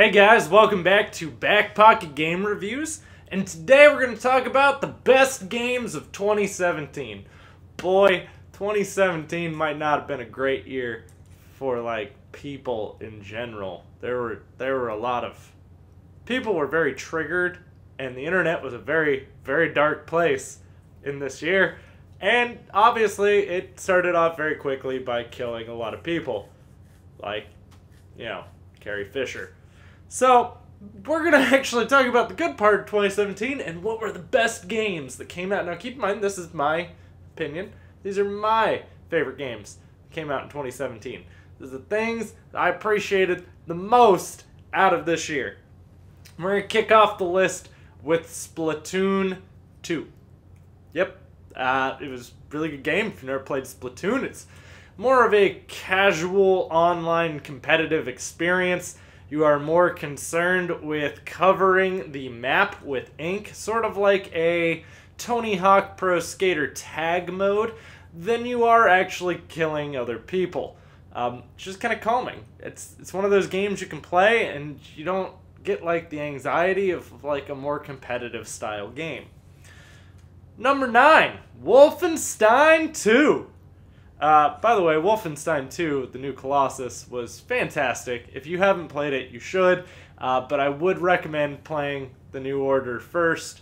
Hey guys, welcome back to BackPocketGameReviews, and today we're going to talk about the best games of 2017. Boy, 2017 might not have been a great year for people in general. There were a lot of people were very triggered, and the internet was a very, very dark place in this year. And obviously, it started off very quickly by killing a lot of people, Carrie Fisher. So, we're going to actually talk about the good part of 2017 and what were the best games that came out. Now, keep in mind, this is my opinion. These are my favorite games that came out in 2017. These are the things that I appreciated the most out of this year. We're going to kick off the list with Splatoon 2. Yep, it was a really good game. If you've never played Splatoon, it's more of a casual online competitive experience. You are more concerned with covering the map with ink, sort of like a Tony Hawk Pro Skater tag mode, than you are actually killing other people. It's just kind of calming. It's one of those games you can play and you don't get the anxiety of a more competitive style game. Number 9, Wolfenstein 2. By the way, Wolfenstein 2, the new Colossus, was fantastic. If you haven't played it, you should. But I would recommend playing the New Order first,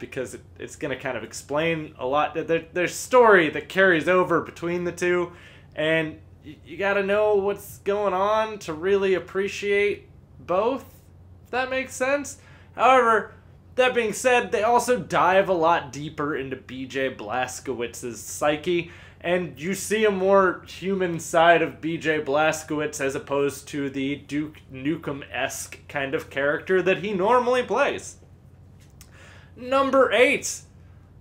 because it's going to kind of explain a lot. There's story that carries over between the two, and you got to know what's going on to really appreciate both, if that makes sense. However, that being said, they also dive a lot deeper into BJ Blazkowicz's psyche, and you see a more human side of BJ Blazkowicz as opposed to the Duke Nukem-esque kind of character that he normally plays. Number 8,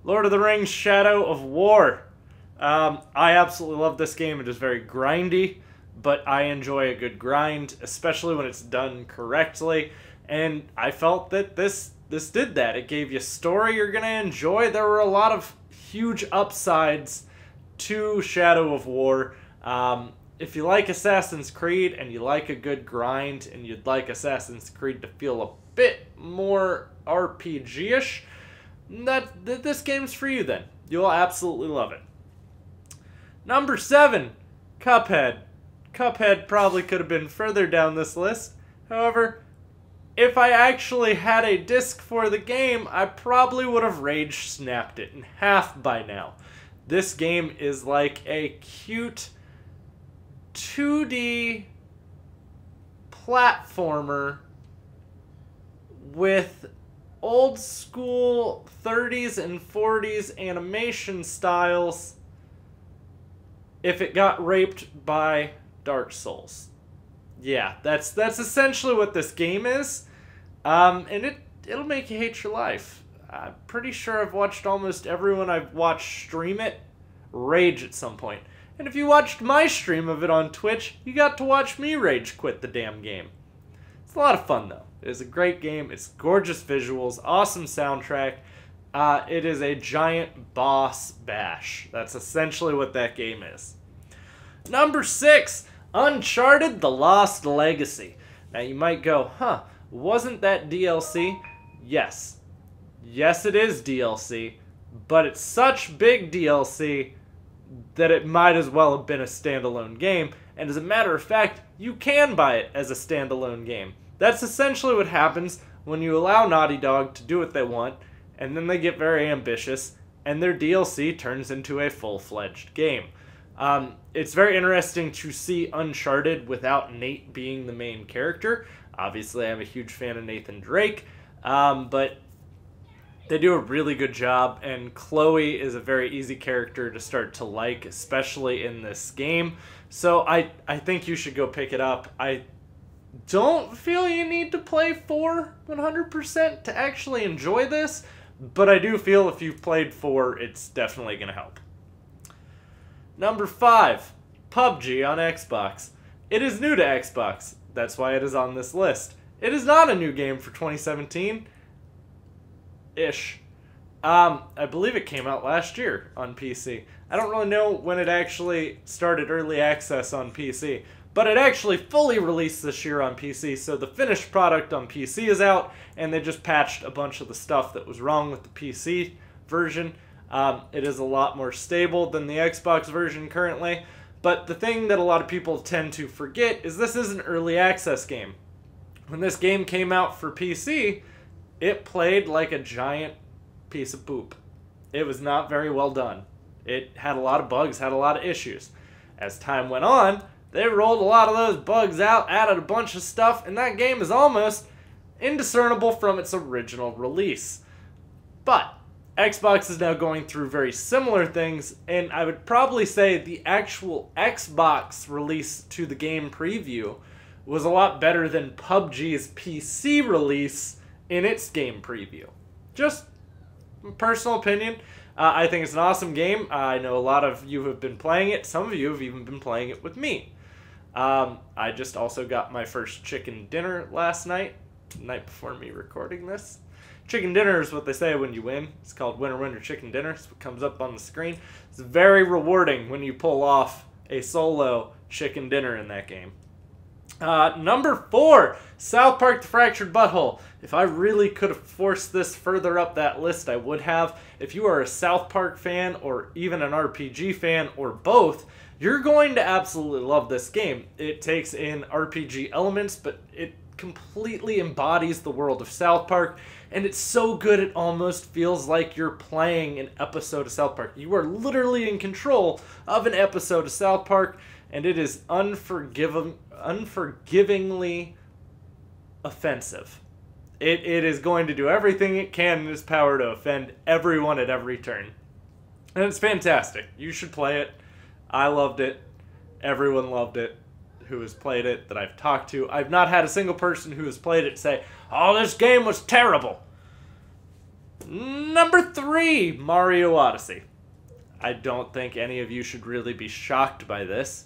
Lord of the Rings Shadow of War. I absolutely love this game. It is very grindy, but I enjoy a good grind, especially when it's done correctly, and I felt that this did that. It gave you a story you're going to enjoy. There were a lot of huge upsides to Shadow of War. If you like Assassin's Creed and you like a good grind and you'd like Assassin's Creed to feel a bit more RPG-ish, this game's for you then. You'll absolutely love it. Number 7, Cuphead. Cuphead probably could have been further down this list. However, if I actually had a disc for the game, I probably would have rage snapped it in half by now. This game is like a cute 2D platformer with old school 30s and 40s animation styles if it got raped by Dark Souls. Yeah, that's essentially what this game is. And it'll make you hate your life. I'm pretty sure I've watched almost everyone I've watched stream it rage at some point. And if you watched my stream of it on Twitch, you got to watch me rage quit the damn game. It's a lot of fun, though. It is a great game. It's gorgeous visuals, awesome soundtrack. It is a giant boss bash. That's essentially what that game is. Number 6, Uncharted: The Lost Legacy. Now you might go, wasn't that DLC? Yes. Yes, it is DLC, but it's such big DLC that it might as well have been a standalone game, and as a matter of fact, you can buy it as a standalone game. That's essentially what happens when you allow Naughty Dog to do what they want, and then they get very ambitious, and their DLC turns into a full-fledged game. It's very interesting to see Uncharted without Nate being the main character. Obviously, I'm a huge fan of Nathan Drake, but they do a really good job, and Chloe is a very easy character to start to like, especially in this game. So I think you should go pick it up. I don't feel you need to play 4 100% to actually enjoy this, but I do feel if you've played 4, it's definitely going to help. Number 5, Pubg on Xbox. It is new to Xbox. That's why it is on this list. It is not a new game for 2017. Ish. I believe it came out last year on PC. I don't really know when it actually started early access on PC, But it actually fully released this year on PC, so the finished product on PC is out, and they just patched a bunch of the stuff that was wrong with the PC version. It is a lot more stable than the Xbox version currently, but the thing that a lot of people tend to forget is this is an early access game. When this game came out for PC, it played like a giant piece of poop. It was not very well done. It had a lot of bugs, had a lot of issues. As time went on, they rolled a lot of those bugs out, added a bunch of stuff, and that game is almost indiscernible from its original release. But Xbox is now going through very similar things, and I would probably say the actual Xbox release to the game preview was a lot better than PUBG's PC release in its game preview. Just personal opinion. I think it's an awesome game. I know a lot of you have been playing it. Some of you have even been playing it with me. I just also got my first chicken dinner last night, the night before me recording this. Chicken dinner is what they say when you win. It's called Winner Winner Chicken Dinner. It's what comes up on the screen. It's very rewarding when you pull off a solo chicken dinner in that game. Number 4, South Park: The Fractured Butthole. If I really could have forced this further up that list, I would have. If you are a South Park fan or even an RPG fan or both, you're going to absolutely love this game. It takes in RPG elements, but it completely embodies the world of South Park, and it's so good it almost feels like you're playing an episode of South Park. You are literally in control of an episode of South Park, and it is unforgivingly offensive. It is going to do everything it can in its power to offend everyone at every turn. And it's fantastic. You should play it. I loved it. Everyone loved it who has played it that I've talked to. I've not had a single person who has played it say, "Oh, this game was terrible." Number 3, Mario Odyssey. I don't think any of you should really be shocked by this.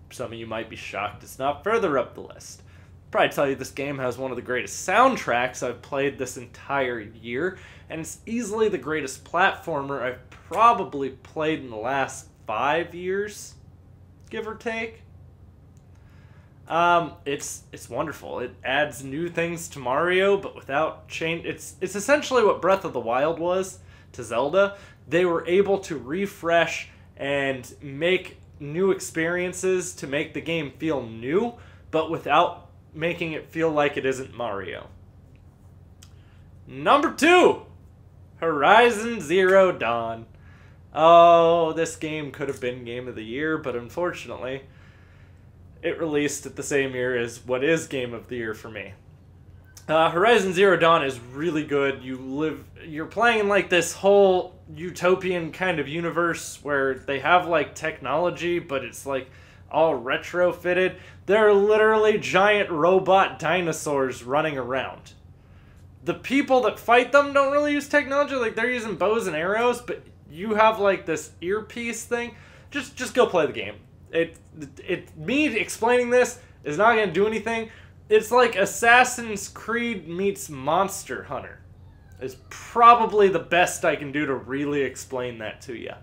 Some of you might be shocked it's not further up the list. I'll probably tell you this game has one of the greatest soundtracks I've played this entire year, and it's easily the greatest platformer I've probably played in the last 5 years, give or take. It's wonderful. It adds new things to Mario, but without change. It's essentially what Breath of the Wild was to Zelda. They were able to refresh and make new experiences to make the game feel new, but without making it feel like it isn't Mario. Number 2, Horizon Zero Dawn. Oh, this game could have been Game of the Year, but unfortunately, it released at the same year as what is Game of the Year for me. Horizon Zero Dawn is really good. You're playing in like this whole utopian kind of universe where they have like technology, but it's like all retrofitted. There are literally giant robot dinosaurs running around. The people that fight them don't really use technology, like they're using bows and arrows, but you have like this earpiece thing. Just go play the game. Me explaining this is not going to do anything. It's like Assassin's Creed meets Monster Hunter. It's probably the best I can do to really explain that to you.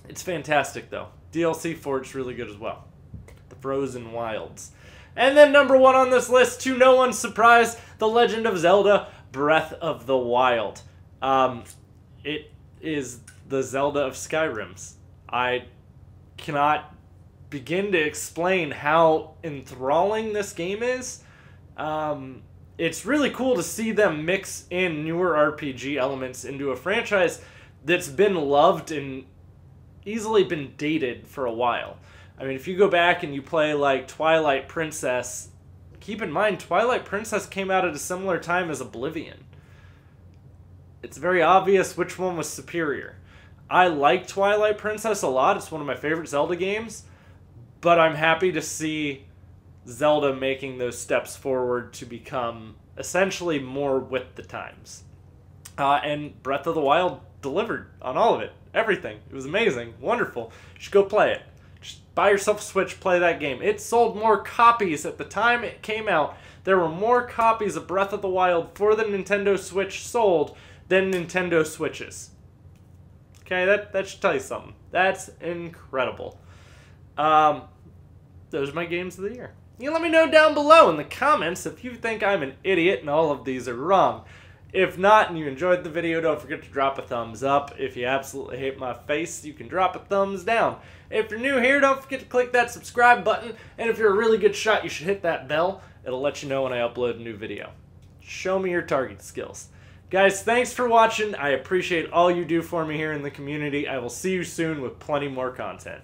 It's fantastic though. DLC for it's really good as well. The Frozen Wilds. And then number 1 on this list, to no one's surprise, The Legend of Zelda: Breath of the Wild. It is the Zelda of Skyrims. I cannot begin to explain how enthralling this game is. It's really cool to see them mix in newer RPG elements into a franchise that's been loved and easily been dated for a while. I mean, if you go back and you play like Twilight Princess, keep in mind Twilight Princess came out at a similar time as Oblivion. It's very obvious which one was superior. I like Twilight Princess a lot. It's one of my favorite Zelda games. But I'm happy to see Zelda making those steps forward to become essentially more with the times. And Breath of the Wild delivered on all of it. Everything. It was amazing. Wonderful. You should go play it. Just buy yourself a Switch, play that game. It sold more copies at the time it came out. There were more copies of Breath of the Wild for the Nintendo Switch sold than Nintendo Switches. Okay, that should tell you something. That's incredible. those are my games of the year. You let me know down below in the comments if you think I'm an idiot and all of these are wrong. If not, and you enjoyed the video, don't forget to drop a thumbs up. If you absolutely hate my face, you can drop a thumbs down. If you're new here, don't forget to click that subscribe button. And if you're a really good shot, you should hit that bell. It'll let you know when I upload a new video. Show me your target skills. Guys, thanks for watching. I appreciate all you do for me here in the community. I will see you soon with plenty more content.